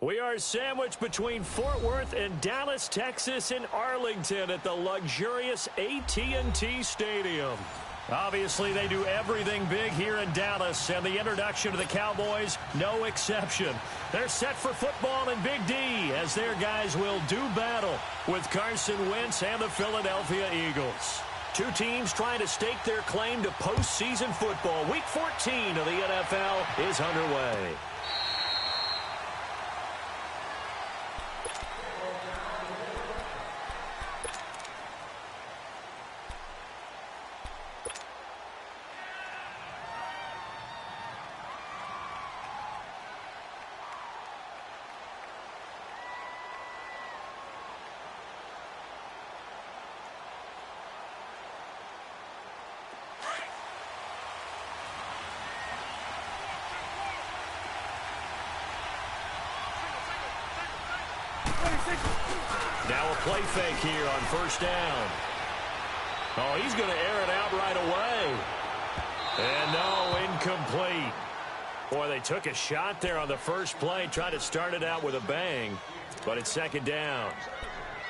We are sandwiched between Fort Worth and Dallas, Texas, in Arlington at the luxurious AT&T Stadium. Obviously, they do everything big here in Dallas, and the introduction to the Cowboys, no exception. They're set for football in Big D as their guys will do battle with Carson Wentz and the Philadelphia Eagles. Two teams trying to stake their claim to postseason football. Week 14 of the NFL is underway. Now a play fake here on first down. Oh, he's going to air it out right away. And no, incomplete. Boy, they took a shot there on the first play, tried to start it out with a bang, but it's second down.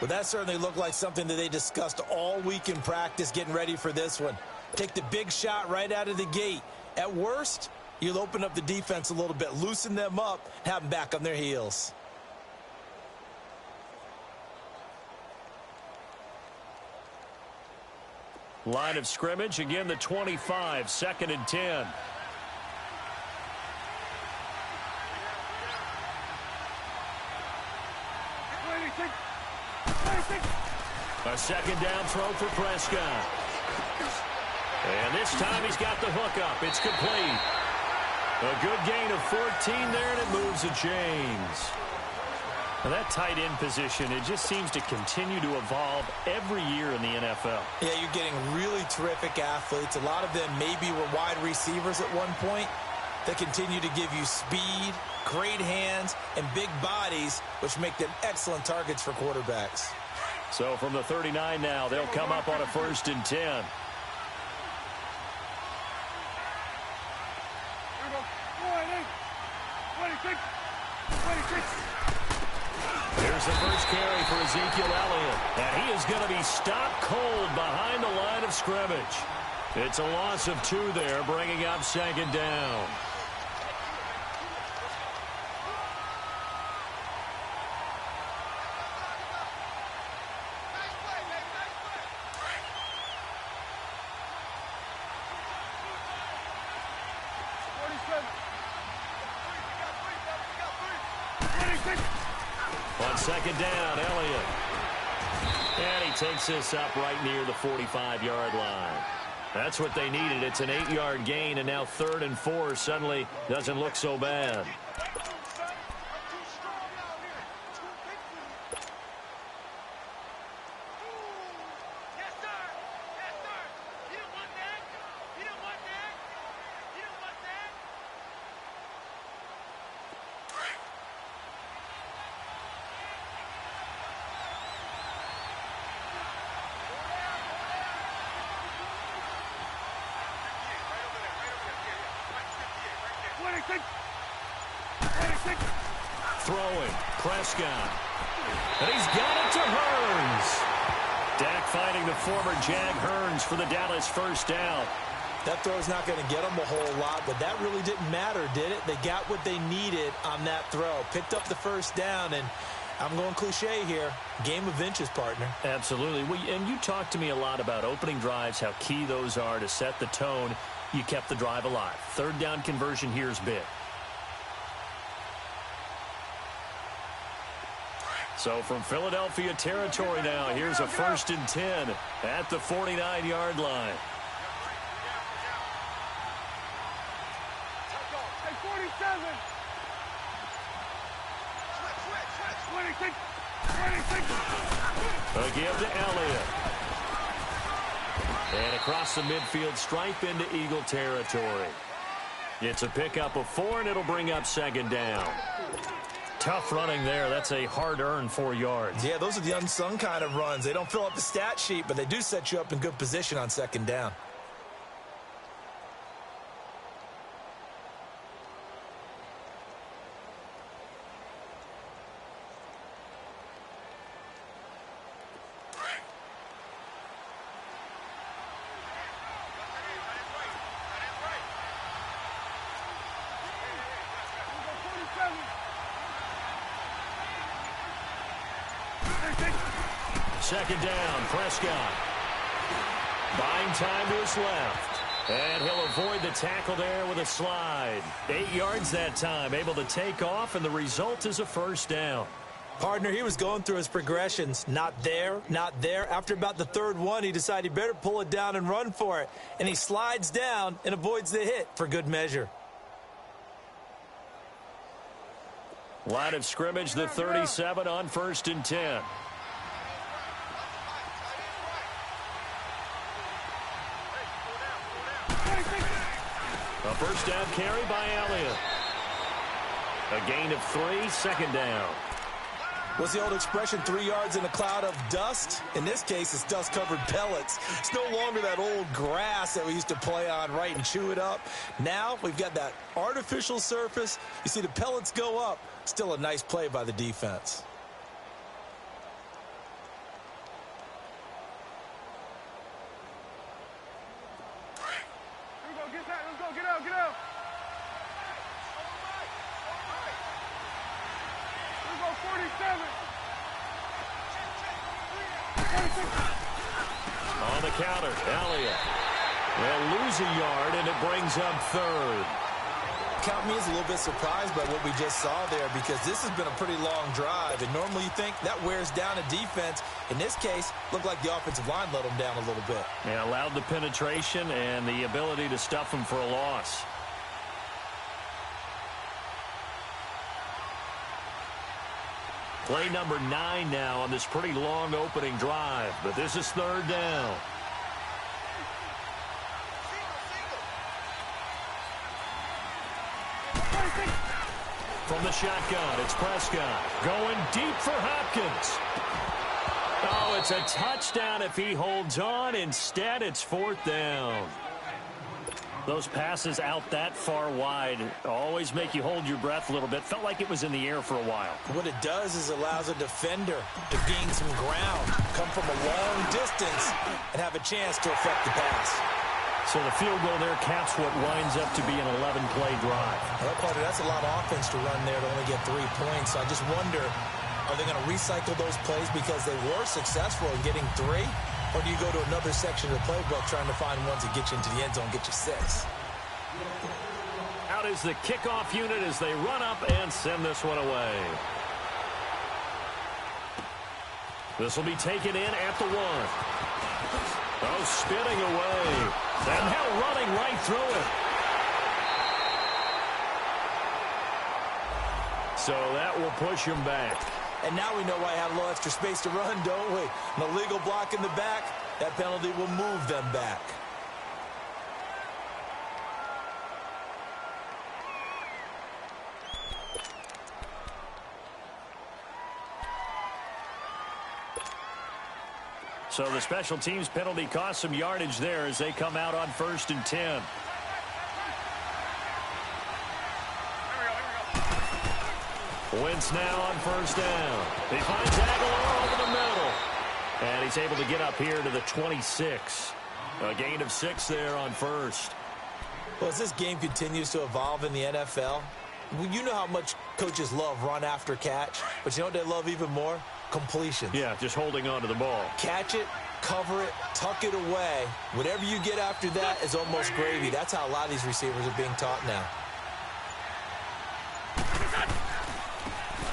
Well, that certainly looked like something that they discussed all week in practice getting ready for this one. Take the big shot right out of the gate. At worst, you'll open up the defense a little bit, loosen them up, have them back on their heels. Line of scrimmage, again the 25, second and 10. A second down throw for Prescott. And this time he's got the hook up. It's complete. A good gain of 14 there, and it moves the chains. Now that tight end position, it just seems to continue to evolve every year in the NFL. Yeah, you're getting really terrific athletes. A lot of them maybe were wide receivers at one point. They continue to give you speed, great hands, and big bodies, which make them excellent targets for quarterbacks. So from the 39 now, they'll come up on a first and 10. Here's the first carry for Ezekiel Elliott, and he is going to be stopped cold behind the line of scrimmage. It's a loss of 2 there, bringing up second down. On second down, Elliott. And he takes this up right near the 45-yard line. That's what they needed. It's an 8-yard gain, and now 3rd and 4 suddenly doesn't look so bad. Throwing, Prescott. And he's got it to Hearns. Dak finding the former Jag Hearns for the Dallas first down. That throw's not going to get them a whole lot, but that really didn't matter, did it? They got what they needed on that throw. Picked up the first down, and I'm going cliche here. Game of inches, partner. Absolutely. And you talked to me a lot about opening drives, how key those are to set the tone. You kept the drive alive. 3rd down conversion here is big. So from Philadelphia territory now, here's a first and 10 at the 49-yard line. A give to Elliott. And across the midfield stripe into Eagle territory. It's a pickup of 4, and it'll bring up second down. Tough running there. That's a hard-earned 4 yards. Yeah, those are the unsung kind of runs. They don't fill up the stat sheet, but they do set you up in good position on second down. Second down, Prescott. Buying time to his left. And he'll avoid the tackle there with a slide. 8 yards that time, able to take off, and the result is a first down. Partner, he was going through his progressions. Not there, not there. After about the third one, he decided he better pull it down and run for it. And he slides down and avoids the hit for good measure. Line of scrimmage, the 37 on 1st and 10. A first down carry by Elliott. A gain of 3, second down. What's the old expression, 3 yards in a cloud of dust? In this case, it's dust-covered pellets. It's no longer that old grass that we used to play on, right, and chew it up. Now we've got that artificial surface. You see the pellets go up. Still a nice play by the defense. On the counter, Elliott. They'll lose a yard, and it brings up 3rd. Count me as a little bit surprised by what we just saw there, because this has been a pretty long drive, and normally you think that wears down a defense. In this case, looked like the offensive line let them down a little bit. Yeah, allowed the penetration and the ability to stuff them for a loss. Play number 9 now on this pretty long opening drive, but this is 3rd down. From the shotgun, it's Prescott going deep for Hopkins. Oh, it's a touchdown if he holds on. Instead, it's 4th down. Those passes out that far wide always make you hold your breath a little bit. Felt like it was in the air for a while. What it does is allows a defender to gain some ground, come from a long distance, and have a chance to affect the pass. So the field goal there caps what winds up to be an 11-play drive. Well, partner, that's a lot of offense to run there to only get 3 points. So I just wonder, are they going to recycle those plays because they were successful in getting 3? Or do you go to another section of the playbook trying to find ones that get you into the end zone, get you 6? Out is the kickoff unit as they run up and send this one away. This will be taken in at the 1. Oh, spinning away. And now running right through it. So that will push him back. And now we know why I have a little extra space to run, don't we? An illegal block in the back, that penalty will move them back. So the special teams penalty cost some yardage there as they come out on 1st and 10. Wentz now on 1st down. He finds Aguilar over the middle. And he's able to get up here to the 26. A gain of 6 there on 1st. Well, as this game continues to evolve in the NFL, you know how much coaches love run after catch, but you know what they love even more? Completion. Yeah, just holding on to the ball. Catch it, cover it, tuck it away. Whatever you get after that is almost gravy. That's how a lot of these receivers are being taught now.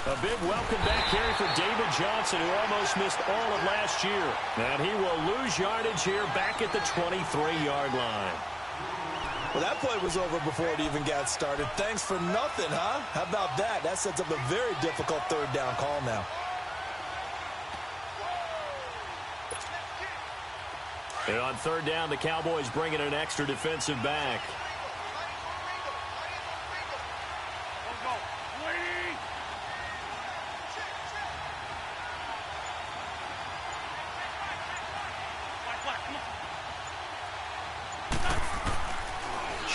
A big welcome back carry for David Johnson, who almost missed all of last year. And he will lose yardage here back at the 23-yard line. Well, that play was over before it even got started. Thanks for nothing, huh? How about that? That sets up a very difficult 3rd down call now. And on 3rd down, the Cowboys bring in an extra defensive back.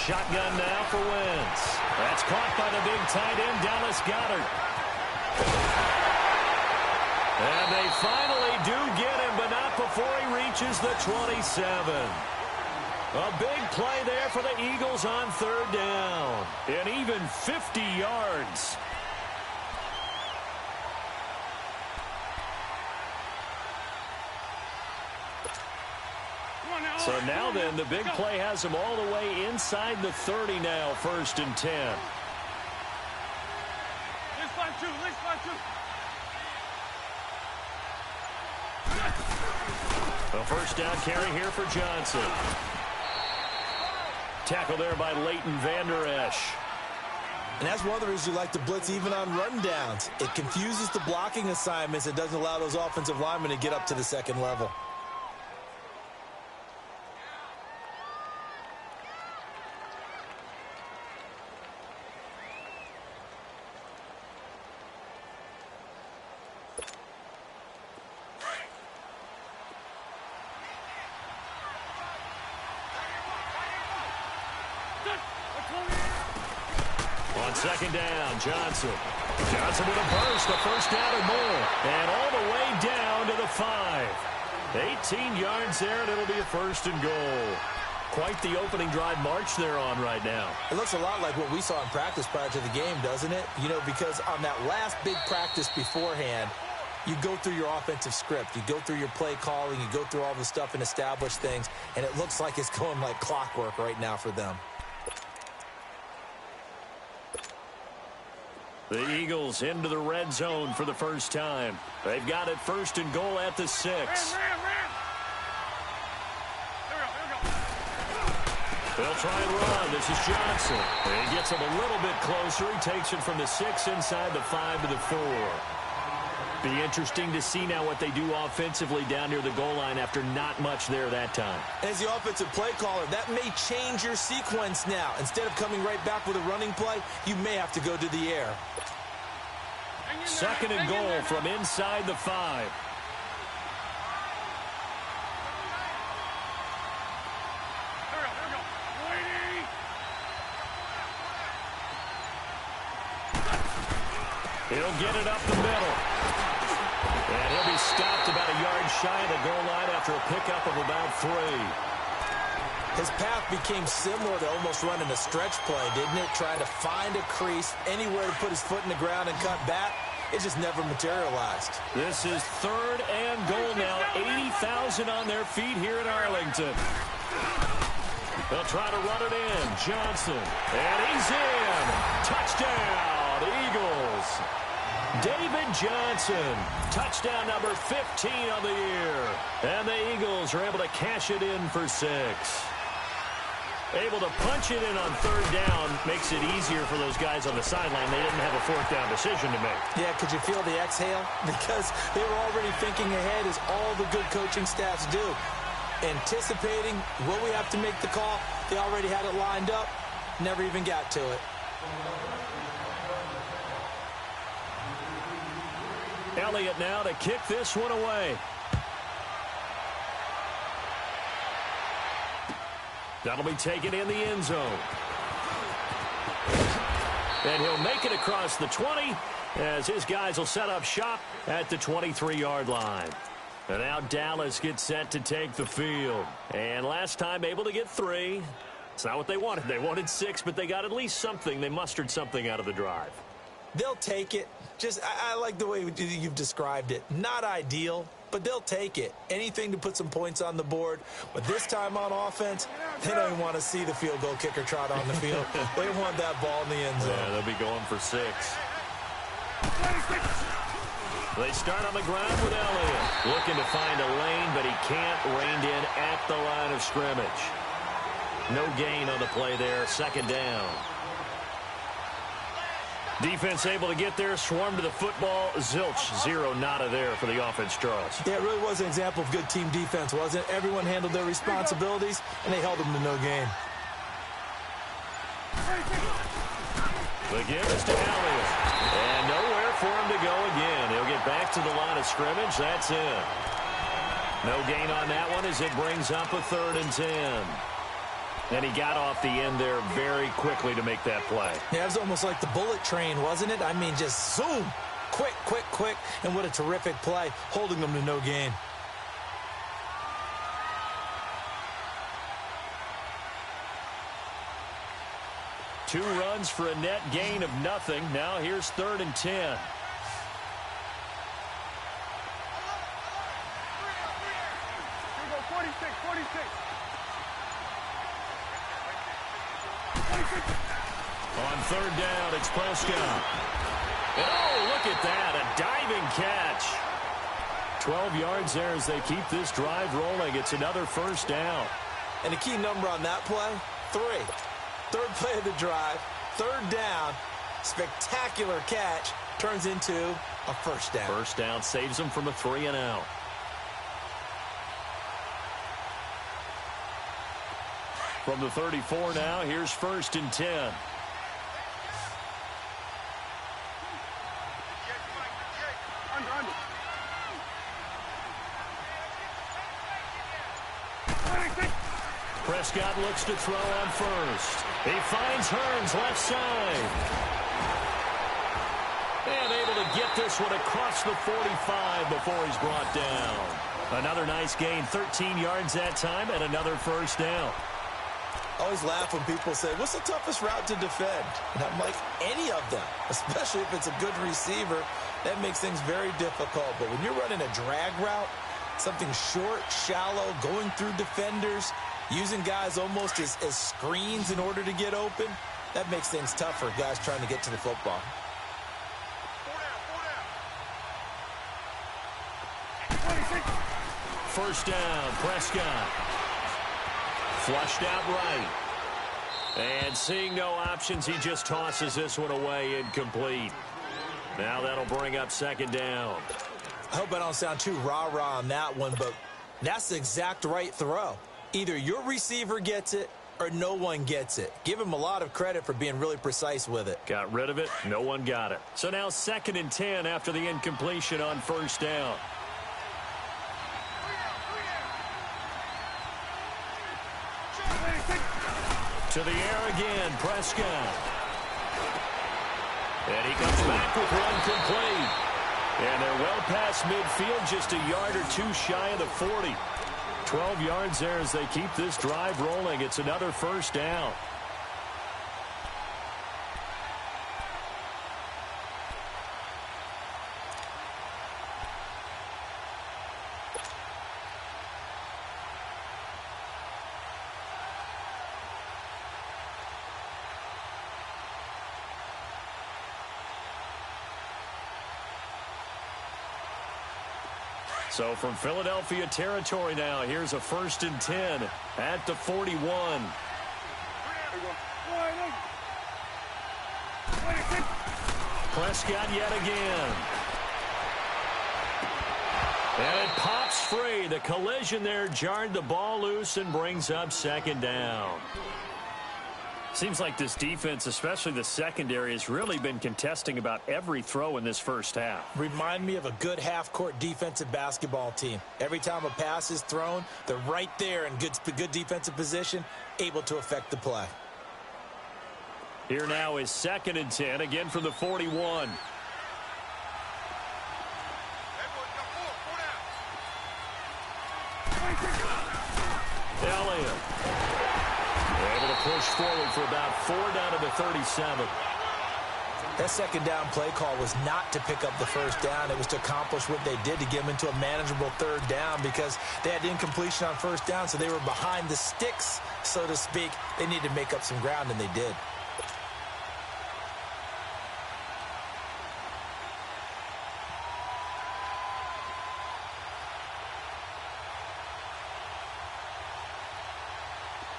Shotgun now for Wentz. That's caught by the big tight end, Dallas Goedert. And they finally do get him, but not before he reaches the 27. A big play there for the Eagles on 3rd down. And even 50 yards. So now then, the big play has them all the way inside the 30 now, 1st and 10. A first down carry here for Johnson. Tackle there by Leighton Vander Esch. And that's one of the reasons you like to blitz even on rundowns. It confuses the blocking assignments. It doesn't allow those offensive linemen to get up to the second level. On second down, Johnson. Johnson with a burst, a first down or more. And all the way down to the 5. 18 yards there, and it'll be a 1st and goal. Quite the opening drive march they're on right now. It looks a lot like what we saw in practice prior to the game, doesn't it? You know, because on that last big practice beforehand, you go through your offensive script. You go through your play calling. You go through all the stuff and establish things. And it looks like it's going like clockwork right now for them. The Eagles into the red zone for the first time. They've got it 1st and goal at the 6. They'll try and run. This is Johnson. He gets him a little bit closer. He takes it from the 6 inside the 5 to the 4. Be interesting to see now what they do offensively down near the goal line after not much there that time. As the offensive play caller, that may change your sequence now. Instead of coming right back with a running play, you may have to go to the air. 2nd and goal from inside the 5. He'll get it up the middle. And he'll be stopped about a yard shy of the goal line after a pickup of about 3. His path became similar to almost running a stretch play, didn't it? Trying to find a crease, anywhere to put his foot in the ground and cut back. It just never materialized. This is 3rd and goal now. 80,000 on their feet here in Arlington. They'll try to run it in. Johnson. And he's in. Touchdown, Eagles. David Johnson. Touchdown number 15 on the year. And the Eagles are able to cash it in for 6. Able to punch it in on 3rd down makes it easier for those guys on the sideline. They didn't have a 4th down decision to make. Yeah, could you feel the exhale? Because they were already thinking ahead, as all the good coaching staffs do. Anticipating, will we have to make the call? They already had it lined up. Never even got to it. Elliott now to kick this one away. That'll be taken in the end zone. And he'll make it across the 20 as his guys will set up shop at the 23-yard line. And now Dallas gets set to take the field. And last time able to get 3. It's not what they wanted. They wanted 6, but they got at least something. They mustered something out of the drive. They'll take it. I like the way you've described it. Not ideal, but they'll take it. Anything to put some points on the board. But this time on offense, they don't even want to see the field goal kicker trot on the field. They want that ball in the end zone. Yeah, they'll be going for 6. They start on the ground with Elliott. Looking to find a lane, but he can't. Reined in at the line of scrimmage. No gain on the play there. 2nd down. Defense able to get there, swarm to the football. Zilch, 0 nada there for the offense, Charles. Yeah, it really was an example of good team defense, wasn't it? Everyone handled their responsibilities, and they held them to no gain. The give is to Elliott. And nowhere for him to go again. He'll get back to the line of scrimmage. That's it. No gain on that one as it brings up a 3rd and 10. And he got off the end there very quickly to make that play. Yeah, it was almost like the bullet train, wasn't it? I mean, just zoom. Quick, quick, quick. And what a terrific play, holding them to no gain. Two runs for a net gain of nothing. Now here's 3rd and 10. On third down, it's Prescott. And oh, look at that, a diving catch. 12 yards there as they keep this drive rolling. It's another first down. And the key number on that play, 3. Third play of the drive, third down, spectacular catch, turns into a first down. First down saves them from a 3-and-out. From the 34 now, here's first and 10. Prescott looks to throw on first. He finds Hearns left side. And able to get this one across the 45 before he's brought down. Another nice gain, 13 yards that time, and another first down. I always laugh when people say, what's the toughest route to defend? And I'm like, any of them, especially if it's a good receiver. That makes things very difficult. But when you're running a drag route, something short, shallow, going through defenders, using guys almost as screens in order to get open, that makes things tough for guys trying to get to the football. First down, Prescott. Flushed out right. And seeing no options, he just tosses this one away, incomplete. Now that'll bring up second down. I hope I don't sound too rah-rah on that one, but that's the exact right throw. Either your receiver gets it or no one gets it. Give him a lot of credit for being really precise with it. Got rid of it. No one got it. So now second and 10 after the incompletion on first down. To the air again, Prescott. And he comes back with one complete. And they're well past midfield, just a yard or two shy of the 40. 12 yards there as they keep this drive rolling. It's another first down. So from Philadelphia territory now, here's a first and 10 at the 41. Prescott yet again. And it pops free. The collision there jarred the ball loose and brings up second down. Seems like this defense, especially the secondary, has really been contesting about every throw in this first half. Remind me of a good half-court defensive basketball team. Every time a pass is thrown, they're right there in good defensive position, able to affect the play. Here now is second and 10, again from the 41. Elliott. Able to push forward for about 4 down to the 37. That second down play call was not to pick up the first down. It was to accomplish what they did, to get them into a manageable third down, because they had incompletion on first down, so they were behind the sticks, so to speak. They needed to make up some ground, and they did.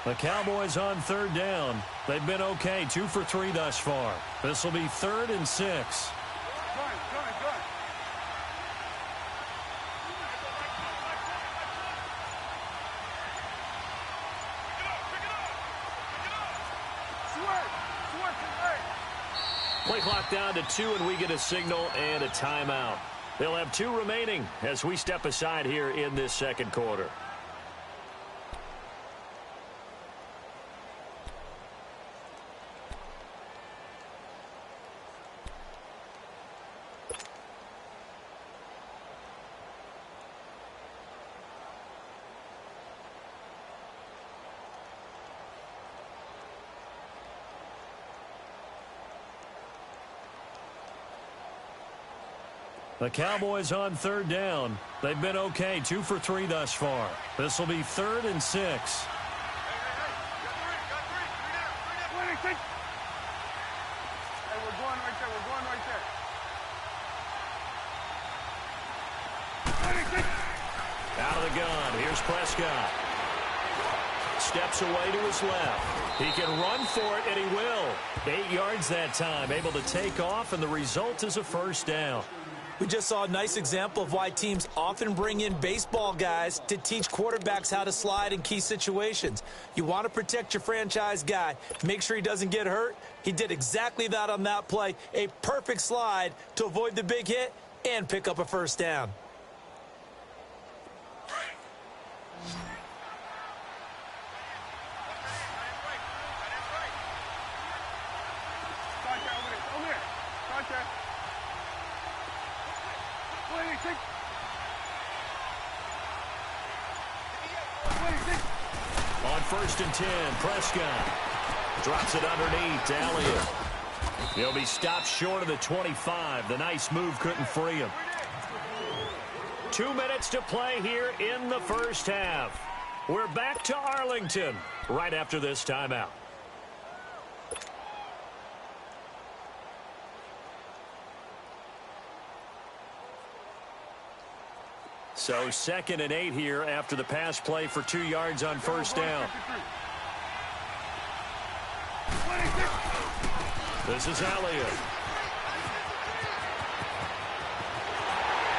The Cowboys on third down. They've been okay, 2 for 3 thus far. This will be 3rd and 6. Play clock down to 2, and we get a signal and a timeout. They'll have 2 remaining as we step aside here in this second quarter. The Cowboys on third down. They've been okay, 2 for 3 thus far. This will be 3rd and 6. Out of the gun. Here's Prescott. Steps away to his left. He can run for it, and he will. 8 yards that time. Able to take off, and the result is a first down. We just saw a nice example of why teams often bring in baseball guys to teach quarterbacks how to slide in key situations. You want to protect your franchise guy. Make sure he doesn't get hurt. He did exactly that on that play. A perfect slide to avoid the big hit and pick up a first down. On 1st and 10, Prescott drops it underneath to Elliott. He'll be stopped short of the 25. The nice move couldn't free him. 2 minutes to play here in the first half. We're back to Arlington right after this timeout. So 2nd and 8 here after the pass play for 2 yards on first down. This is Elliott.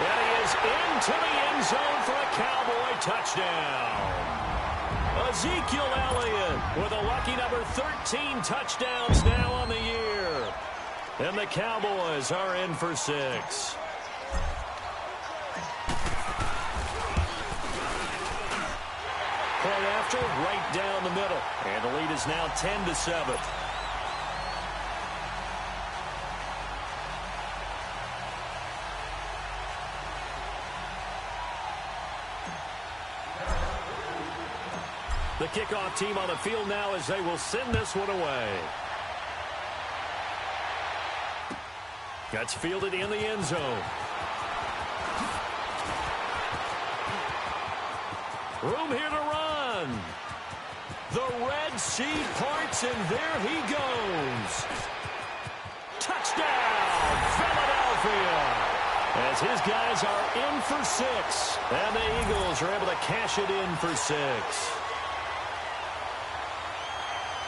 And he is into the end zone for a Cowboy touchdown. Ezekiel Elliott with a lucky number 13 touchdowns now on the year. And the Cowboys are in for 6. Play after, right down the middle. And the lead is now 10-7. The kickoff team on the field now as they will send this one away. Gets fielded in the end zone. Room here to run. The Red Sea parts, and there he goes. Touchdown, Philadelphia. As his guys are in for 6. And the Eagles are able to cash it in for 6.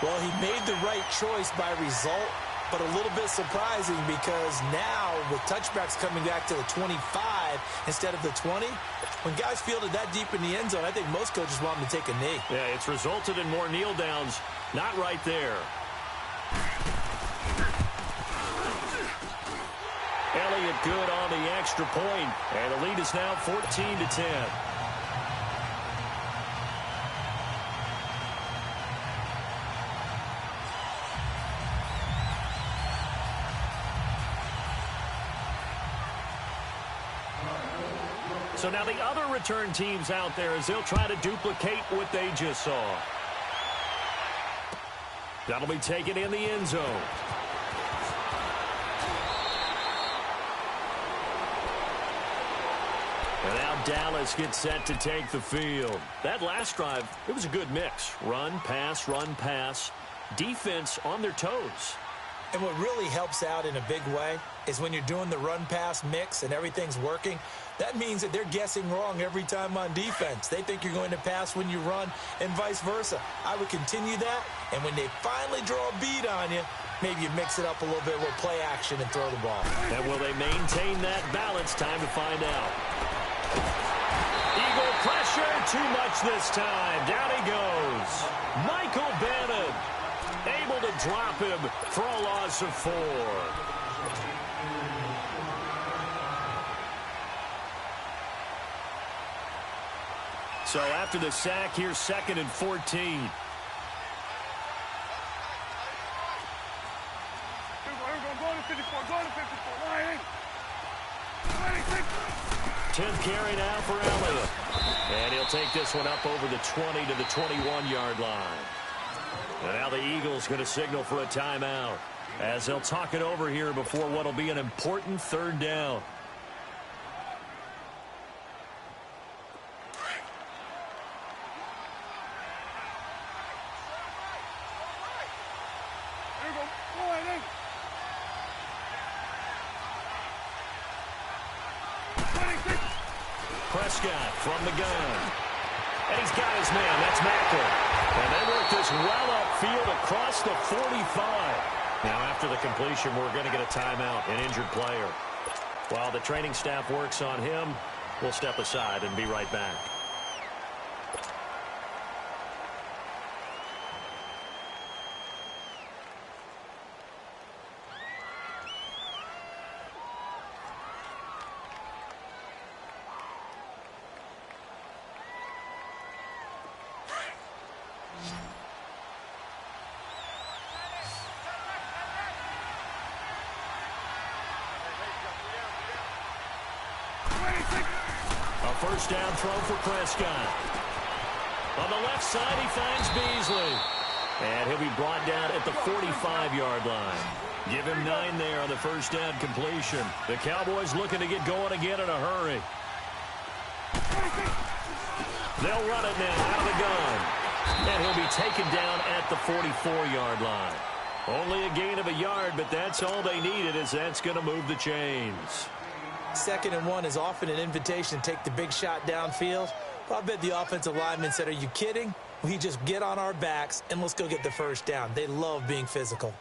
Well, he made the right choice by result, but a little bit surprising because now with touchbacks coming back to the 25 instead of the 20, when guys fielded that deep in the end zone, I think most coaches want them to take a knee. Yeah, it's resulted in more kneel downs. Not right there. Elliott good on the extra point, and the lead is now 14-10. So now the other return teams out there as they'll try to duplicate what they just saw. That'll be taken in the end zone. And now Dallas gets set to take the field. That last drive, it was a good mix. Run, pass, defense on their toes. And what really helps out in a big way is when you're doing the run-pass mix and everything's working, that means that they're guessing wrong every time on defense. They think you're going to pass when you run and vice versa. I would continue that, and when they finally draw a bead on you, maybe you mix it up a little bit with play action and throw the ball. And will they maintain that balance? Time to find out. Eagle pressure, too much this time. Down he goes. Michael Bannon able to drop him for a loss of 4. So after the sack, here's 2nd and 14. 10th carry now for Elliott. And he'll take this one up over the 20 to the 21-yard line. And now the Eagles going to signal for a timeout as they'll talk it over here before what will be an important 3rd down. Prescott from the gun. And he's got his man. That's Macklin. And they work this well upfield across the 45. Now, after the completion, we're going to get a timeout, an injured player. While the training staff works on him, we'll step aside and be right back. First down throw for Prescott. On the left side, he finds Beasley. And he'll be brought down at the 45-yard line. Give him 9 there on the first down completion. The Cowboys looking to get going again in a hurry. They'll run it now out of the gun. And he'll be taken down at the 44-yard line. Only a gain of a yard, but that's all they needed, as that's going to move the chains. 2nd and 1 is often an invitation to take the big shot downfield. Well, I bet the offensive lineman said, are you kidding? We just get on our backs and let's go get the first down. They love being physical.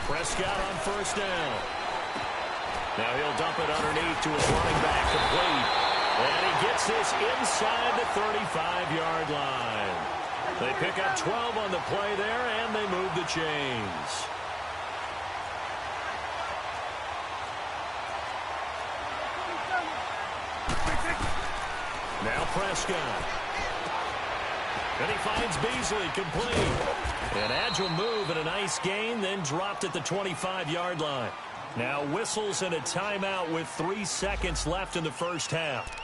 Prescott on first down. Now he'll dump it underneath to his running back, complete. And he gets this inside the 35-yard line. They pick up 12 on the play there, and they move the chains. Now Prescott. And he finds Beasley, complete. An agile move and a nice gain, then dropped at the 25-yard line. Now whistles and a timeout with 3 seconds left in the first half.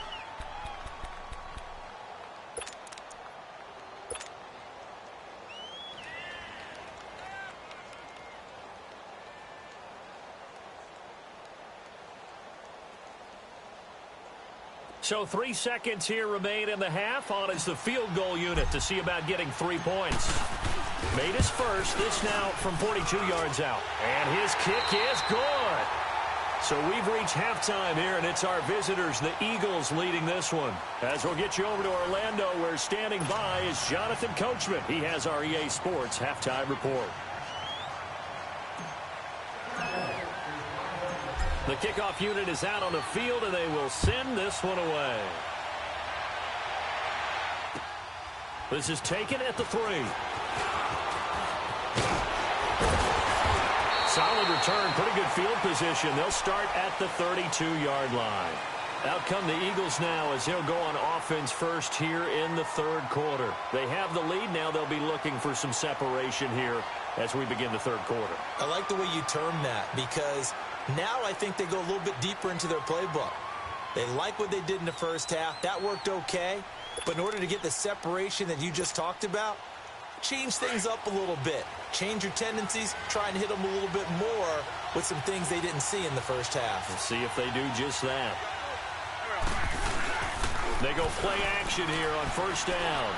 So 3 seconds here remain in the half. On is the field goal unit to see about getting 3 points. Made his first. This now from 42 yards out. And his kick is good. So we've reached halftime here, and it's our visitors, the Eagles, leading this one. As we'll get you over to Orlando, where standing by is Jonathan Coachman. He has our EA Sports halftime report. The kickoff unit is out on the field, and they will send this one away. This is taken at the 3. Solid return, pretty good field position. They'll start at the 32-yard line. Out come the Eagles now as they'll go on offense first here in the 3rd quarter. They have the lead. Now they'll be looking for some separation here as we begin the 3rd quarter. I like the way you term that, because now I think they go a little bit deeper into their playbook. They like what they did in the first half. That worked okay. But in order to get the separation that you just talked about, change things up a little bit. Change your tendencies. Try and hit them a little bit more with some things they didn't see in the first half. Let's see if they do just that. They go play action here on first down.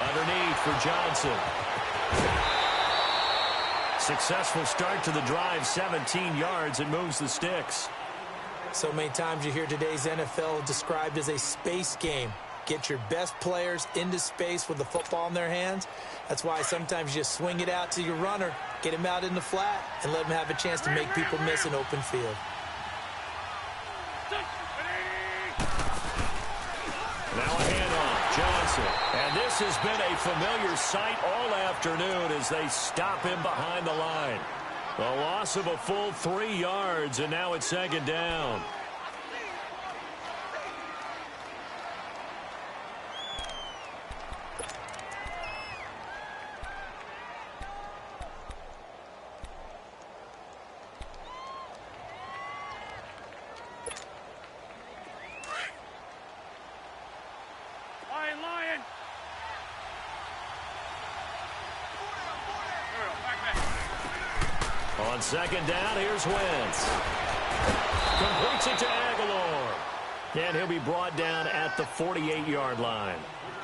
Underneath for Johnson. Successful start to the drive, 17 yards, and moves the sticks. So many times you hear today's NFL described as a space game. Get your best players into space with the football in their hands. That's why sometimes you just swing it out to your runner, get him out in the flat, and let him have a chance to make people miss an open field. Now a handoff, Johnson. And this has been a familiar sight all afternoon as they stop him behind the line. A loss of a full 3 yards, and now it's 2nd down. On 2nd down, here's Wentz. Completes it to Aguilar. And he'll be brought down at the 48-yard line.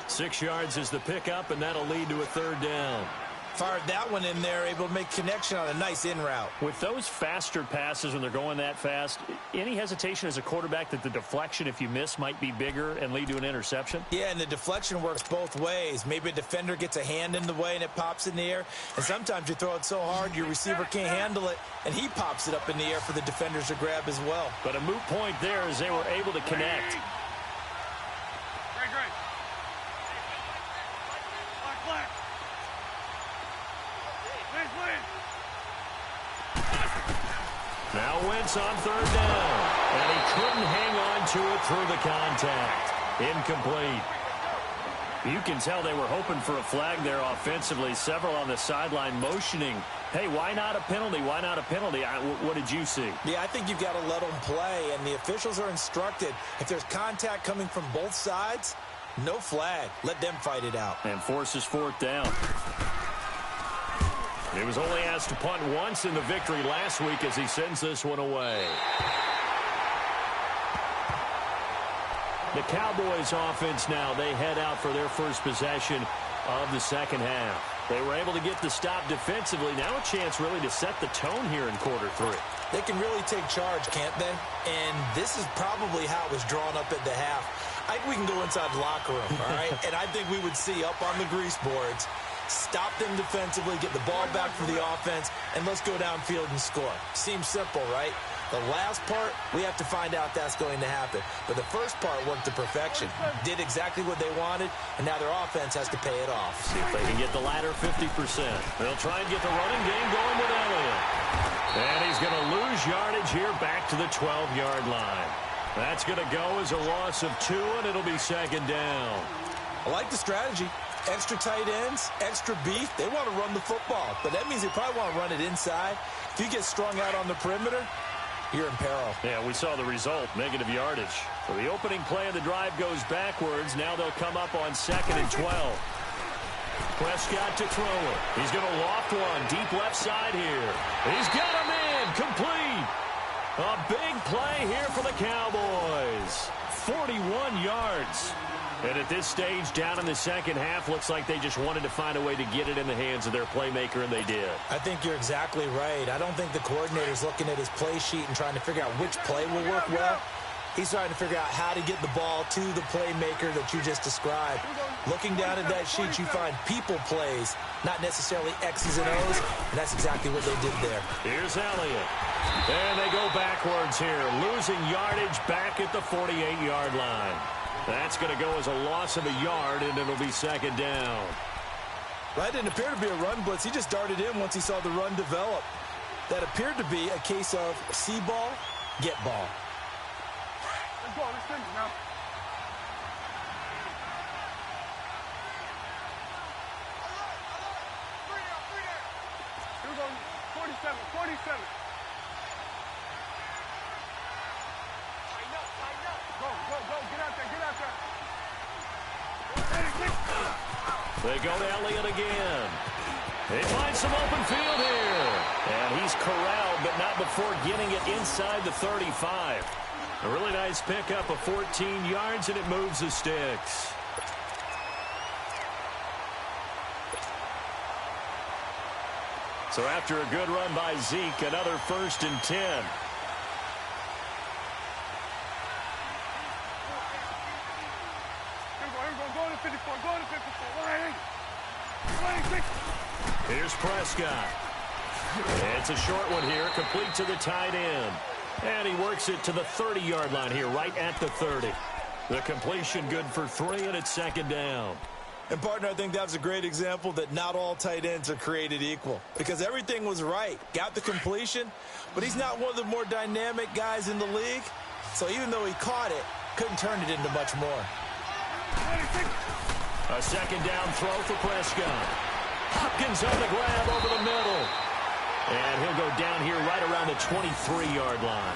6 yards is the pickup, and that'll lead to a 3rd down. Fired that one in there, able to make connection on a nice in route. With those faster passes when they're going that fast, any hesitation as a quarterback that the deflection, if you miss, might be bigger and lead to an interception? Yeah, and the deflection works both ways. Maybe a defender gets a hand in the way and it pops in the air. And sometimes you throw it so hard your receiver can't handle it, and he pops it up in the air for the defenders to grab as well. But a moot point there as they were able to connect. Now Wentz on 3rd down, and he couldn't hang on to it through the contact. Incomplete. You can tell they were hoping for a flag there offensively. Several on the sideline motioning, hey, why not a penalty? Why not a penalty? What did you see? Yeah, I think you've got to let them play, and the officials are instructed. If there's contact coming from both sides, no flag. Let them fight it out. And forces 4th down. He was only asked to punt once in the victory last week as he sends this one away. The Cowboys offense now, they head out for their first possession of the second half. They were able to get the stop defensively. Now a chance really to set the tone here in quarter 3. They can really take charge, can't they? And this is probably how it was drawn up at the half. I think we can go inside the locker room, all right? And I think we would see up on the grease boards, stop them defensively, get the ball back for the offense, and let's go downfield and score. Seems simple, right? The last part, we have to find out that's going to happen. But the first part worked to perfection. Did exactly what they wanted, and now their offense has to pay it off. See if they can get the latter 50%. They'll try and get the running game going with Elliott. And he's going to lose yardage here back to the 12-yard line. That's going to go as a loss of 2, and it'll be 2nd down. I like the strategy. Extra tight ends, extra beef. They want to run the football, but that means they probably want to run it inside. If you get strung out on the perimeter, you're in peril. Yeah, we saw the result, negative yardage. So the opening play of the drive goes backwards. Now they'll come up on 2nd and 12. Prescott to throw it. He's going to loft one deep left side here. He's got him in, complete. A big play here for the Cowboys. 41 yards. And at this stage, down in the second half, looks like they just wanted to find a way to get it in the hands of their playmaker, and they did. I think you're exactly right. I don't think the coordinator's looking at his play sheet and trying to figure out which play will work well. He's trying to figure out how to get the ball to the playmaker that you just described. Looking down at that sheet, you find people plays, not necessarily X's and O's, and that's exactly what they did there. Here's Elliott. And they go backwards here, losing yardage back at the 48-yard line. That's going to go as a loss of a yard, and it'll be 2nd down. That didn't appear to be a run blitz. He just darted in once he saw the run develop. That appeared to be a case of see ball, get ball. Let's go. Let's finish now. Here we go. 47, 47. Go, get out there, get out there. They go to Elliott again. They find some open field here. And he's corralled, but not before getting it inside the 35. A really nice pickup of 14 yards, and it moves the sticks. So after a good run by Zeke, another 1st and 10. Here's Prescott. It's a short one here, complete to the tight end. And he works it to the 30-yard line here, right at the 30. The completion good for 3, and it's 2nd down. And, partner, I think that was a great example that not all tight ends are created equal. Because everything was right. Got the completion, but he's not one of the more dynamic guys in the league. So even though he caught it, couldn't turn it into much more. A 2nd down throw for Prescott. Hopkins on the grab over the middle. And he'll go down here right around the 23-yard line.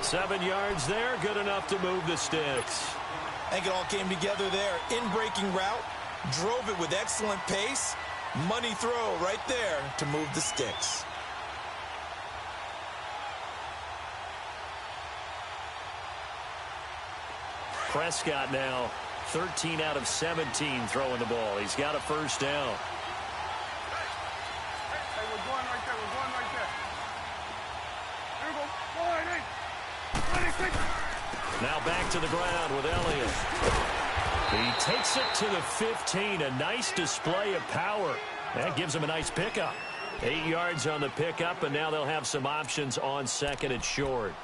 7 yards there, good enough to move the sticks. I think it all came together there. In-breaking route, drove it with excellent pace. Money throw right there to move the sticks. Prescott now 13 out of 17 throwing the ball. He's got a first down. Hey, we're going right there. We're going right there. Here we go. 26. Now back to the ground with Elliott. He takes it to the 15. A nice display of power. That gives him a nice pickup. 8 yards on the pickup, and now they'll have some options on second and short.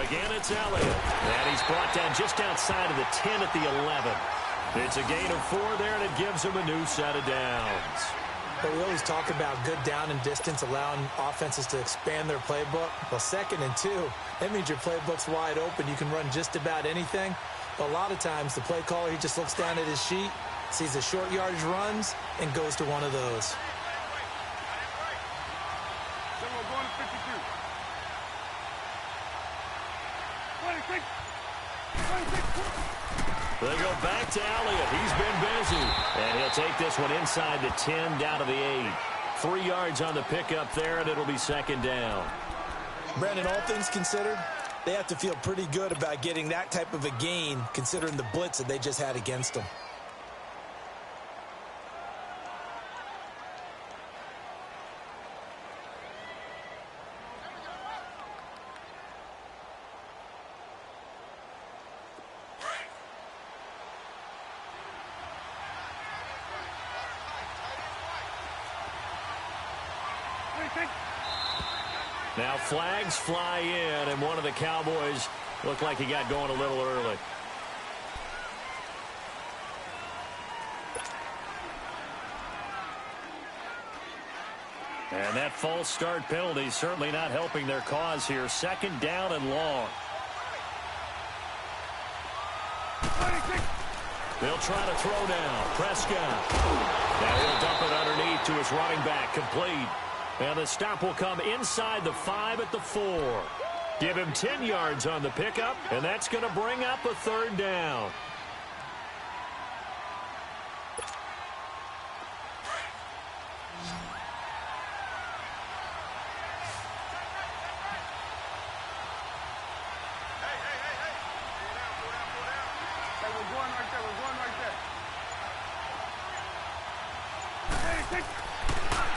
Again, it's Elliott. And he's brought down just outside of the 10 at the 11. It's a gain of 4 there, and it gives him a new set of downs. But we always talk about good down and distance, allowing offenses to expand their playbook. Well, 2nd and 2, that means your playbook's wide open. You can run just about anything. But a lot of times, the play caller, he just looks down at his sheet, sees the short yardage runs, and goes to one of those. Then we're going to 52. 26. 26. They go back to Elliott. He's been busy. And he'll take this one inside the 10, down to the 8. 3 yards on the pickup there, and it'll be second down. Brandon, all things considered, they have to feel pretty good about getting that type of a gain, considering the blitz that they just had against them. Now flags fly in, and one of the Cowboys looked like he got going a little early. And that false start penalty certainly not helping their cause here. Second down and long. They'll try to throw now. Prescott. Now he'll dump it underneath to his running back. Complete. And the stop will come inside the 5 at the 4. Give him 10 yards on the pickup, and that's going to bring up a third down. Hey, we're going right there. We're going right there. 26.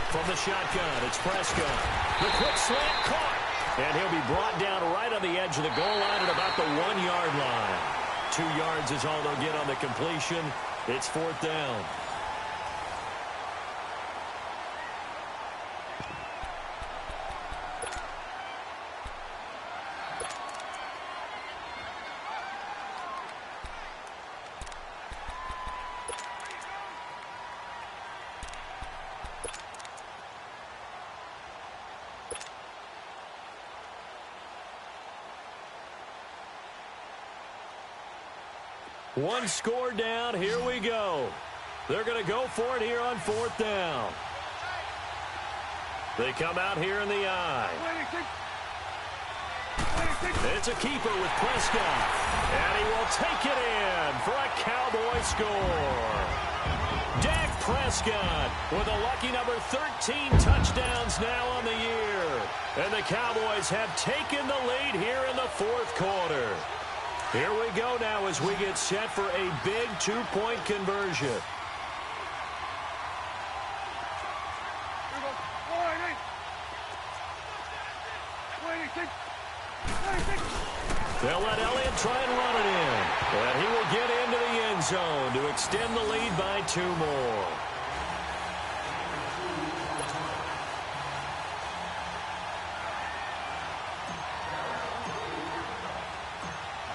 From the shotgun, it's Prescott. The quick slant caught. And he'll be brought down right on the edge of the goal line at about the 1-yard line. 2 yards is all they'll get on the completion. It's fourth down. One score down. Here we go. They're going to go for it here on fourth down. They come out here in the I. 26. It's a keeper with Prescott. And he will take it in for a Cowboy score. Dak Prescott with a lucky number 13 touchdowns now on the year. And the Cowboys have taken the lead here in the fourth quarter. Here we go now as we get set for a big 2-point conversion. Here we go. 26. They'll let Elliott try and run it in. And he will get into the end zone to extend the lead by 2 more.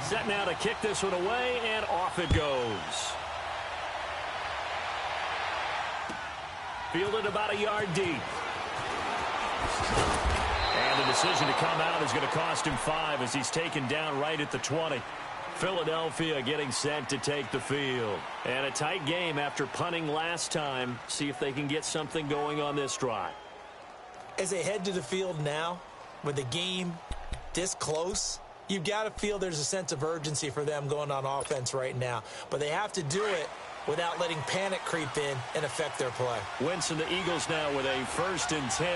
Set now to kick this one away, and off it goes. Fielded about a yard deep. And the decision to come out is going to cost him 5 as he's taken down right at the 20. Philadelphia getting set to take the field. And a tight game after punting last time. See if they can get something going on this drive. As they head to the field now, with the game this close, You've got to feel there's a sense of urgency for them going on offense right now. But they have to do it without letting panic creep in and affect their play. Wentz and the Eagles now with a 1st and 10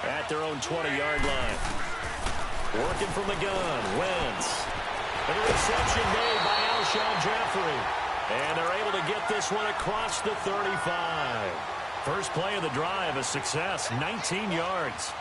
at their own 20-yard line. Working from the gun, Wentz. And a reception made by Alshon Jeffrey. And they're able to get this one across the 35. First play of the drive, a success, 19 yards.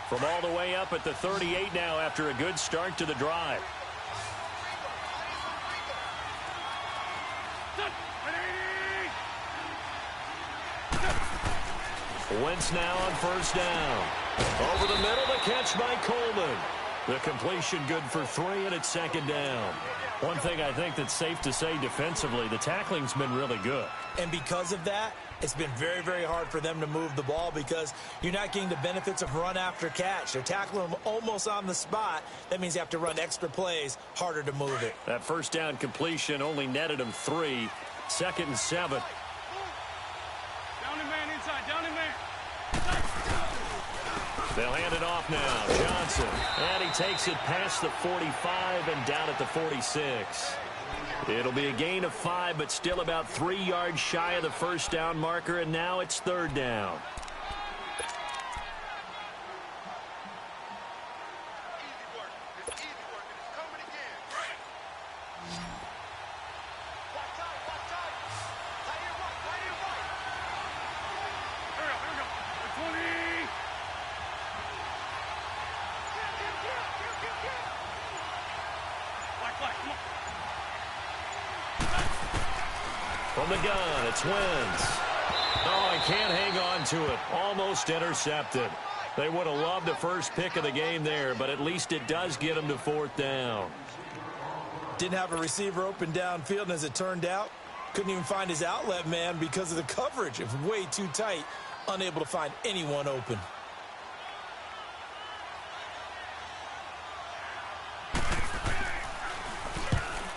From all the way up at the 38 now after a good start to the drive. Wentz now on 1st down. Over the middle, the catch by Coleman. The completion good for 3, and it's 2nd down. One thing I think that's safe to say defensively, the tackling's been really good. And because of that, it's been very, very hard for them to move the ball because you're not getting the benefits of run after catch. They're tackling them almost on the spot. That means you have to run extra plays, harder to move it. That 1st down completion only netted them 3. 2nd and 7. Down the man inside, down the man. They'll hand it off now. Johnson. And he takes it past the 45 and down at the 46. It'll be a gain of 5, but still about 3 yards shy of the 1st down marker, and now it's 3rd down. From the gun, it's Wentz. Oh, he can't hang on to it. Almost intercepted. They would have loved the first pick of the game there, but at least it does get them to 4th down. Didn't have a receiver open downfield, and as it turned out, couldn't even find his outlet man because of the coverage. It was way too tight, unable to find anyone open.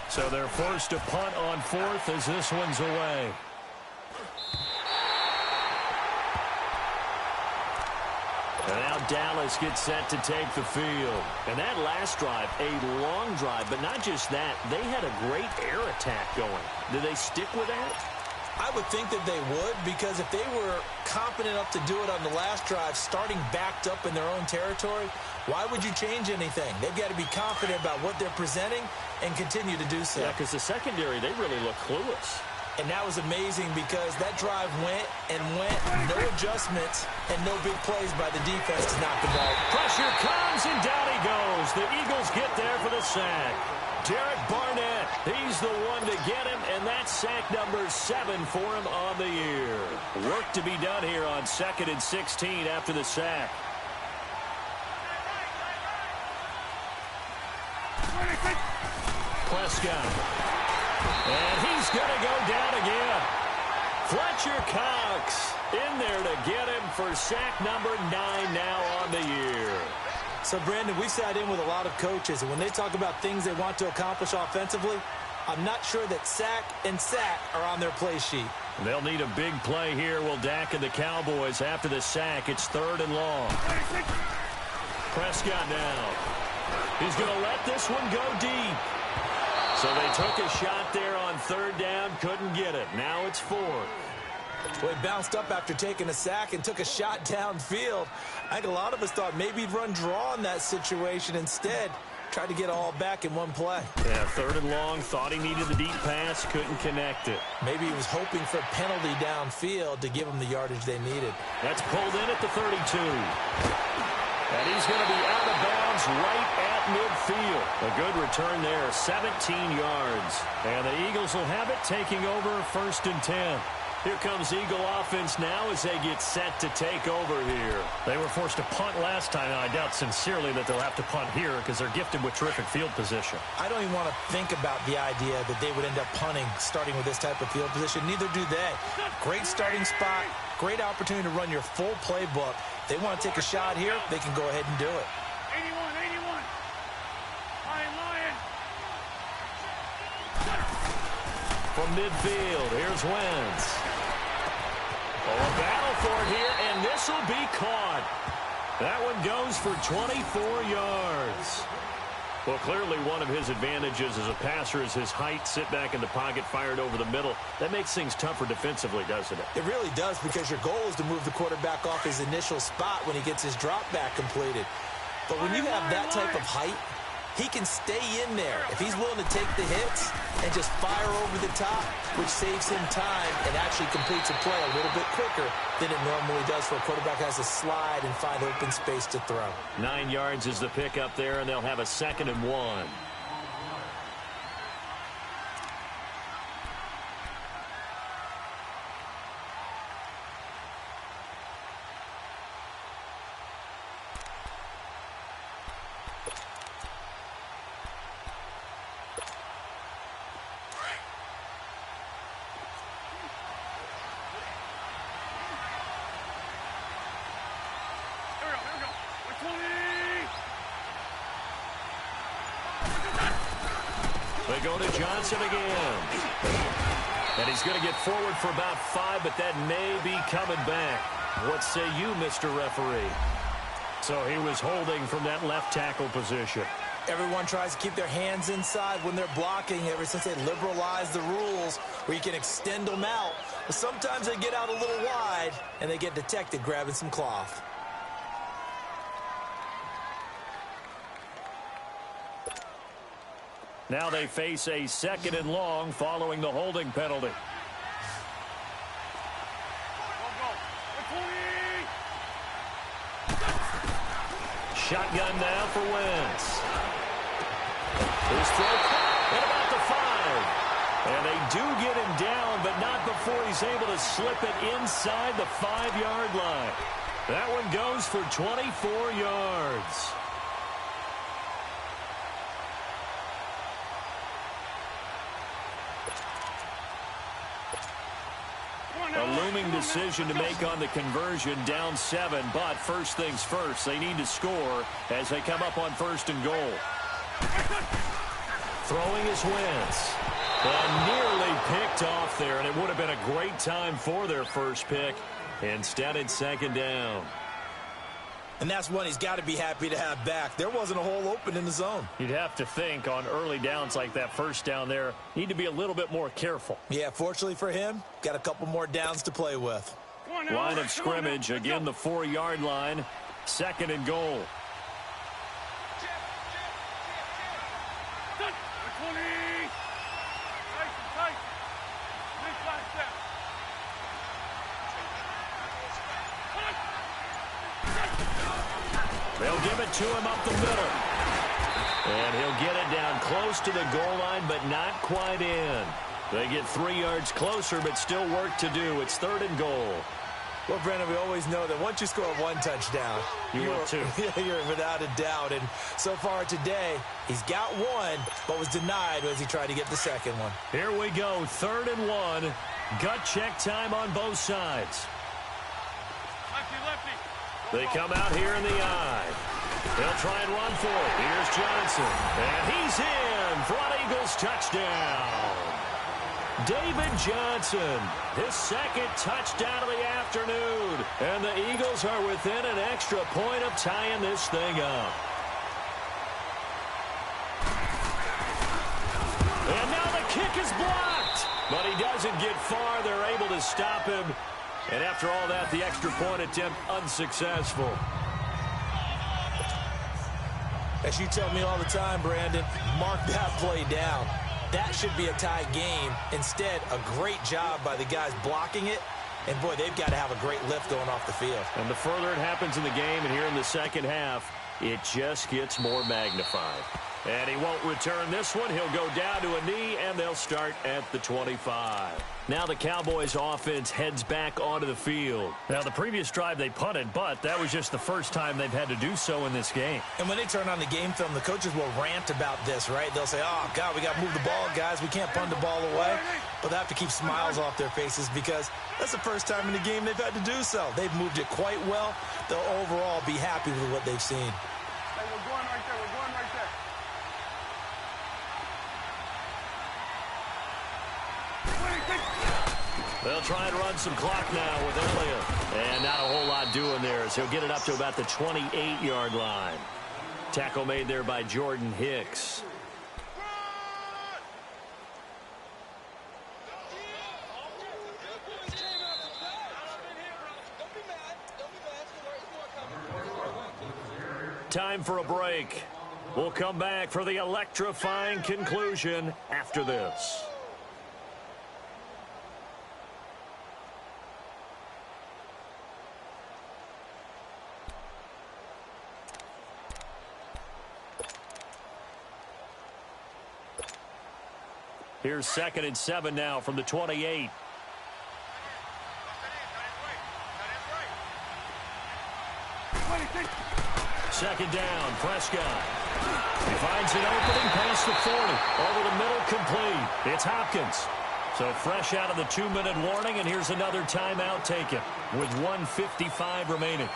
So they're forced to punt on 4th as this one's away. And now Dallas gets set to take the field. And that last drive, a long drive, but not just that. They had a great air attack going. Do they stick with that? I would think that they would, because if they were confident enough to do it on the last drive, starting backed up in their own territory, why would you change anything? They've got to be confident about what they're presenting and continue to do so. Yeah, because the secondary, they really look clueless. And that was amazing because that drive went and went, no adjustments, and no big plays by the defense to knock the ball. Pressure comes, and down he goes. The Eagles get there for the sack. Derek Barnett, he's the one to get him, and that's sack number 7 for him on the year. Work to be done here on 2nd and 16 after the sack. Prescott. And he's going to go down again. Fletcher Cox in there to get him for sack number 9 now on the year. So, Brandon, we sat in with a lot of coaches, and when they talk about things they want to accomplish offensively, I'm not sure that sack and sack are on their play sheet. They'll need a big play here, will Dak and the Cowboys after the sack. It's 3rd and long. Prescott now. He's going to let this one go deep. So they took a shot there on 3rd down, couldn't get it. Now it's 4th. Well, he bounced up after taking a sack and took a shot downfield. I think a lot of us thought maybe he'd run draw in that situation. Instead, tried to get all back in one play. Yeah, 3rd and long, thought he needed the deep pass, couldn't connect it. Maybe he was hoping for a penalty downfield to give him the yardage they needed. That's pulled in at the 32. And he's going to be out of bounds right at midfield. A good return there, 17 yards. And the Eagles will have it, taking over 1st and 10. Here comes Eagle offense now as they get set to take over here. They were forced to punt last time, and I doubt sincerely that they'll have to punt here because they're gifted with terrific field position. I don't even want to think about the idea that they would end up punting starting with this type of field position. Neither do they. Great starting spot, great opportunity to run your full playbook. They want to take a shot here, they can go ahead and do it. from midfield. Here's Wentz. Oh, a battle for it here, and this will be caught. That one goes for 24 yards. Well, clearly one of his advantages as a passer is his height. Sit back in the pocket, fired over the middle. That makes things tougher defensively, doesn't it? It really does, because your goal is to move the quarterback off his initial spot when he gets his drop back completed. But when you have that type of height, he can stay in there if he's willing to take the hits and just fire over the top, which saves him time and actually completes a play a little bit quicker than it normally does for a quarterback who has to slide and find open space to throw. 9 yards is the pick up there, and they'll have a 2nd and 1. They go to Johnson again. And he's going to get forward for about 5, but that may be coming back. What say you, Mr. Referee? So he was holding from that left tackle position. Everyone tries to keep their hands inside when they're blocking ever since they liberalized the rules where you can extend them out. But sometimes they get out a little wide and they get detected grabbing some cloth. Now they face a 2nd and long following the holding penalty. Shotgun now for Wentz. His throw at about the 5. And they do get him down, but not before he's able to slip it inside the 5-yard line. That one goes for 24 yards. A looming decision to make on the conversion, down 7, but first things first, they need to score as they come up on 1st and goal. Throwing is Wentz. And nearly picked off there, and it would have been a great time for their first pick. Instead, it's 2nd down. And that's one he's got to be happy to have back. There wasn't a hole open in the zone. You'd have to think on early downs like that, first down there, need to be a little bit more careful. Yeah, fortunately for him, got a couple more downs to play with. Line of scrimmage, again the 4-yard line, 2nd and goal. They'll give it to him up the middle. And he'll get it down close to the goal line, but not quite in. They get 3 yards closer, but still work to do. It's 3rd and goal. Well, Brandon, we always know that once you score 1 touchdown, you're without a doubt. And so far today, he's got 1, but was denied as he tried to get the 2nd one. Here we go, 3rd and 1. Gut check time on both sides. They come out here in the eye. They'll try and run for it. Here's Johnson. And he's in for an Eagles touchdown. David Johnson, his 2nd touchdown of the afternoon. And the Eagles are within an extra point of tying this thing up. And now the kick is blocked. But he doesn't get far. They're able to stop him. And after all that, the extra point attempt unsuccessful. As you tell me all the time, Brandon, mark that play down. That should be a tie game. Instead, a great job by the guys blocking it. And, boy, they've got to have a great lift going off the field. And the further it happens in the game and here in the second half, it just gets more magnified. And he won't return this one. He'll go down to a knee, and they'll start at the 25. Now the Cowboys offense heads back onto the field. Now the previous drive they punted, but that was just the first time they've had to do so in this game. And when they turn on the game film, the coaches will rant about this, right? They'll say, oh, God, we got to move the ball, guys. We can't punt the ball away. But they have to keep smiles off their faces because that's the first time in the game they've had to do so. They've moved it quite well. They'll overall be happy with what they've seen. Hey, we're going right there. We're going right there. They'll try and run some clock now with Elliott. And not a whole lot doing there as he'll get it up to about the 28-yard line. Tackle made there by Jordan Hicks. Time for a break. We'll come back for the electrifying conclusion after this. Here's 2nd and 7 now from the 28. Second down, Prescott. He finds an opening past the 40. Over the middle, complete. It's Hopkins. So fresh out of the 2-minute warning, and here's another timeout taken with 1:55 remaining.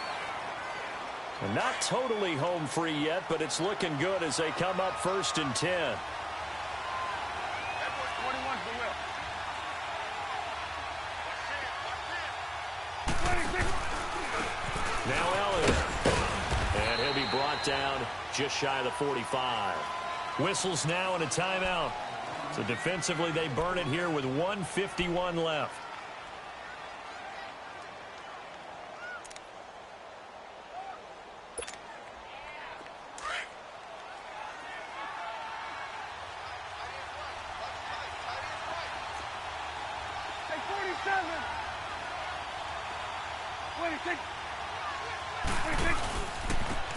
And not totally home free yet, but it's looking good as they come up 1st and 10. Now Elliott. And he'll be brought down just shy of the 45. Whistles now and a timeout. So defensively they burn it here with 1:51 left.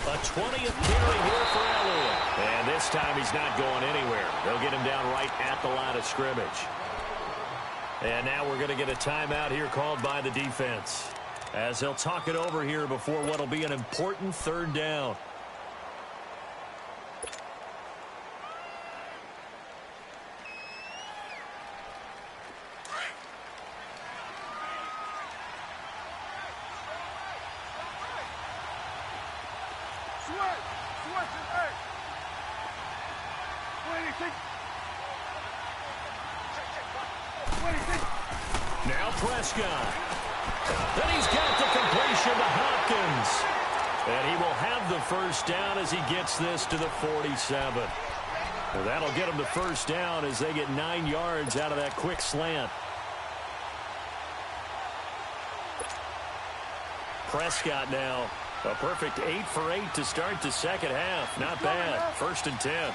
A 20th carry here for Elliott. And this time he's not going anywhere. They'll get him down right at the line of scrimmage. And now we're going to get a timeout here called by the defense, as they'll talk it over here before what will be an important 3rd down. Now Prescott. Then he's got the completion to Hopkins. And he will have the 1st down as he gets this to the 47. Well, that'll get him the 1st down as they get 9 yards out of that quick slant. Prescott now. A perfect 8 for 8 to start the 2nd half. Not bad. 1st and 10.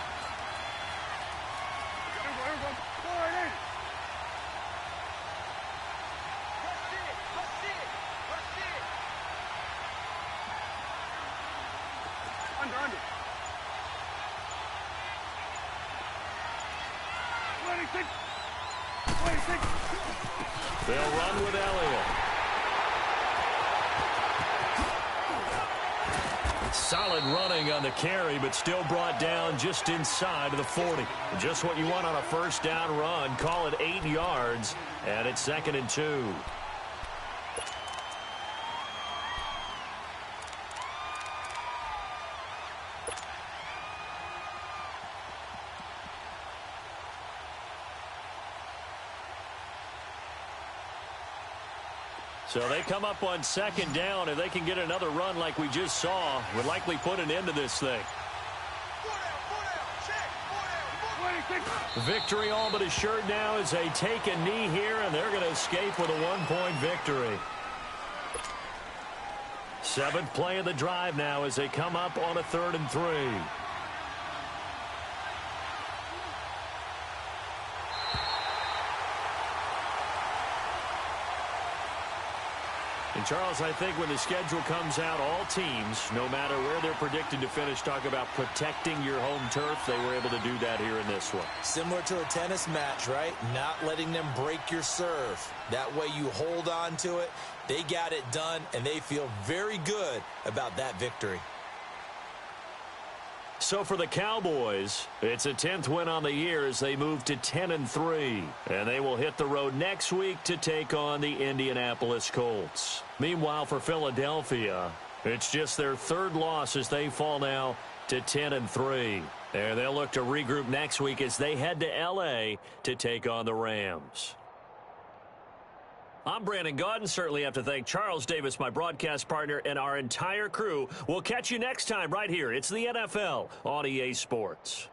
They'll run with Elliott. Solid running on the carry, but still brought down just inside of the 40. Just what you want on a 1st down run. Call it 8 yards, and it's 2nd and 2. So they come up on 2nd down. If they can get another run like we just saw, would likely put an end to this thing. Victory all but assured now as they take a knee here, and they're going to escape with a 1-point victory. 7th play of the drive now as they come up on a 3rd and 3. And, Charles, I think when the schedule comes out, all teams, no matter where they're predicted to finish, talk about protecting your home turf. They were able to do that here in this one. Similar to a tennis match, right? Not letting them break your serve. That way you hold on to it. They got it done, and they feel very good about that victory. So for the Cowboys, it's a 10th win on the year as they move to 10-3. And they will hit the road next week to take on the Indianapolis Colts. Meanwhile, for Philadelphia, it's just their 3rd loss as they fall now to 10-3. And they'll look to regroup next week as they head to L.A. to take on the Rams. I'm Brandon Gaudin. Certainly have to thank Charles Davis, my broadcast partner, and our entire crew. We'll catch you next time right here. It's the NFL on EA Sports.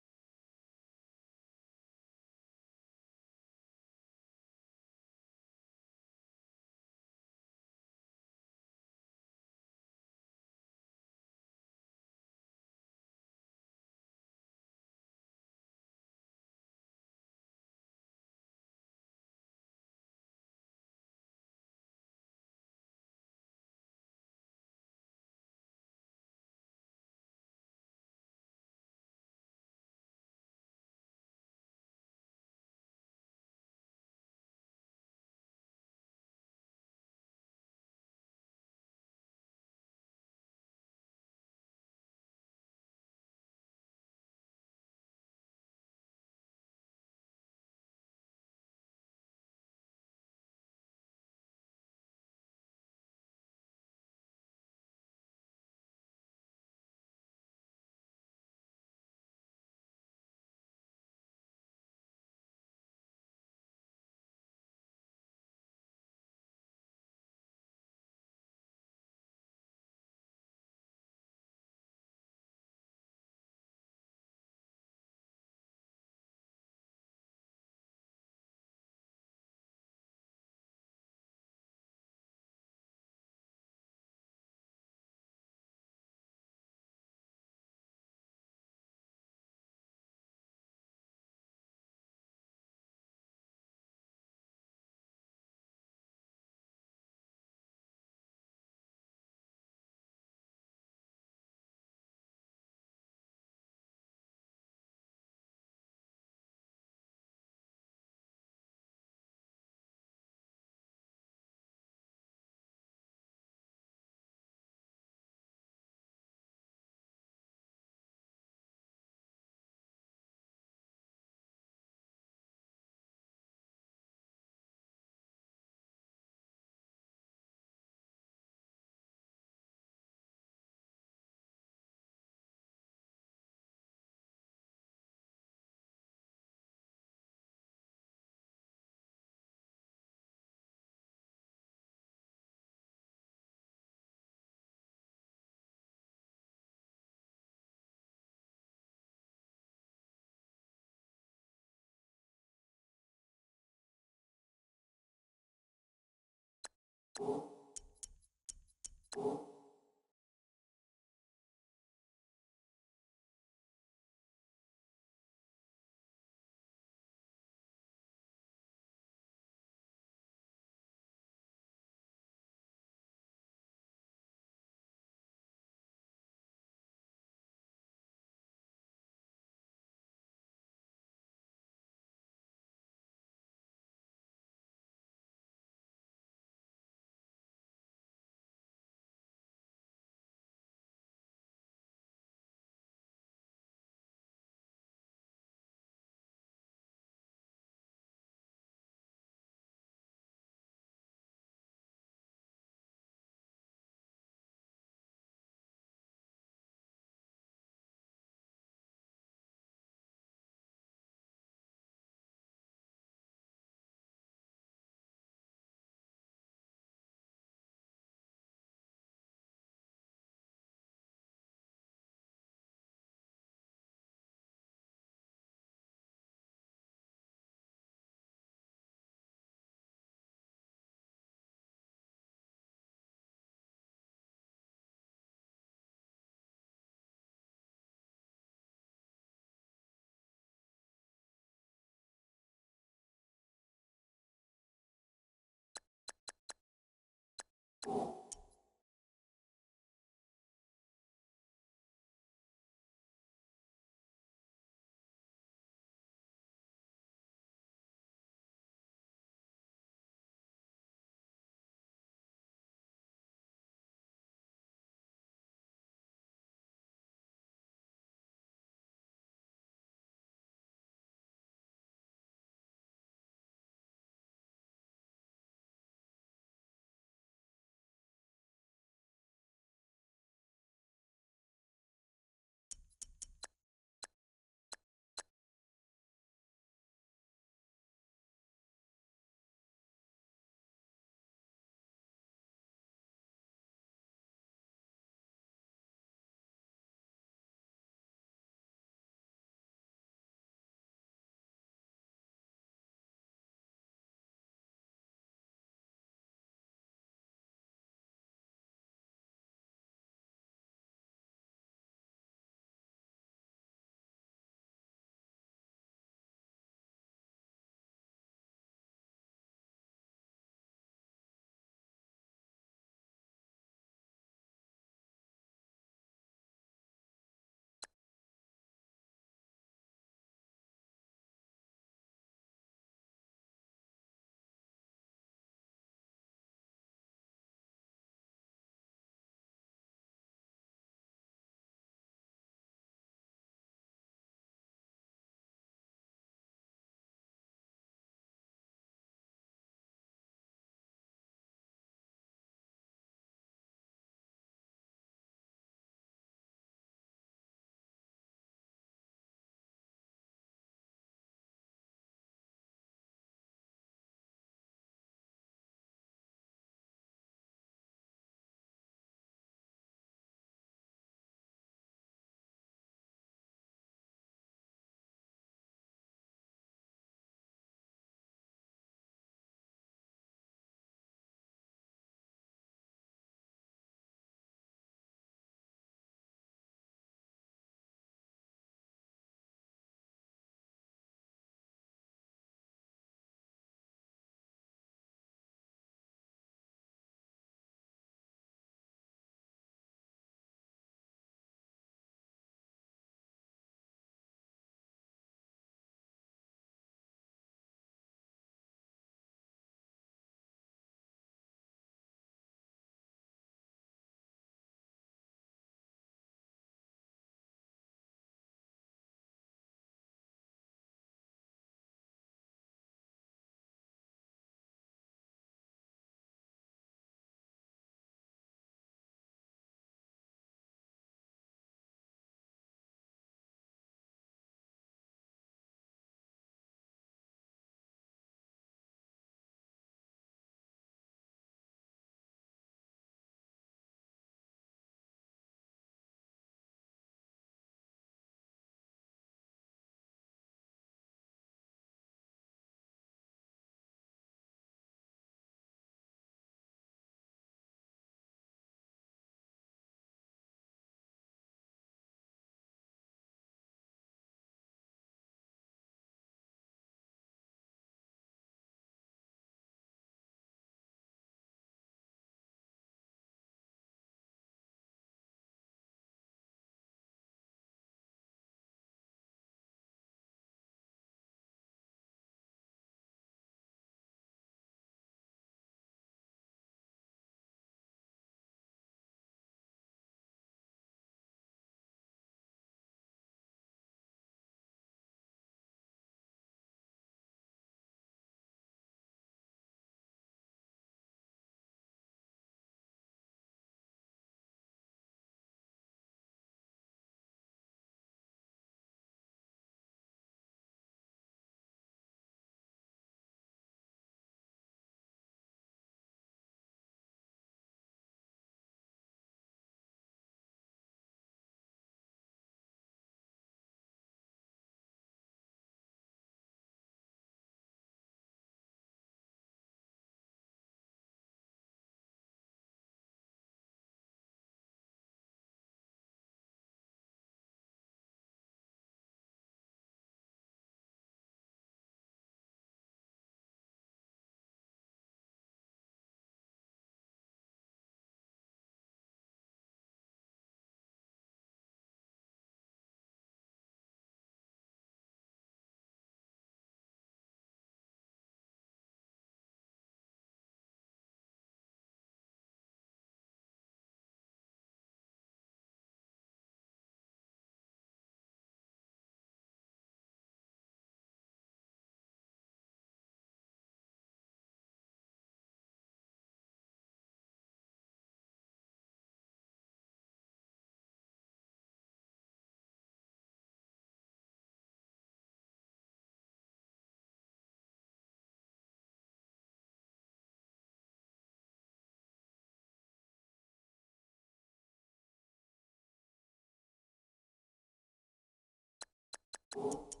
you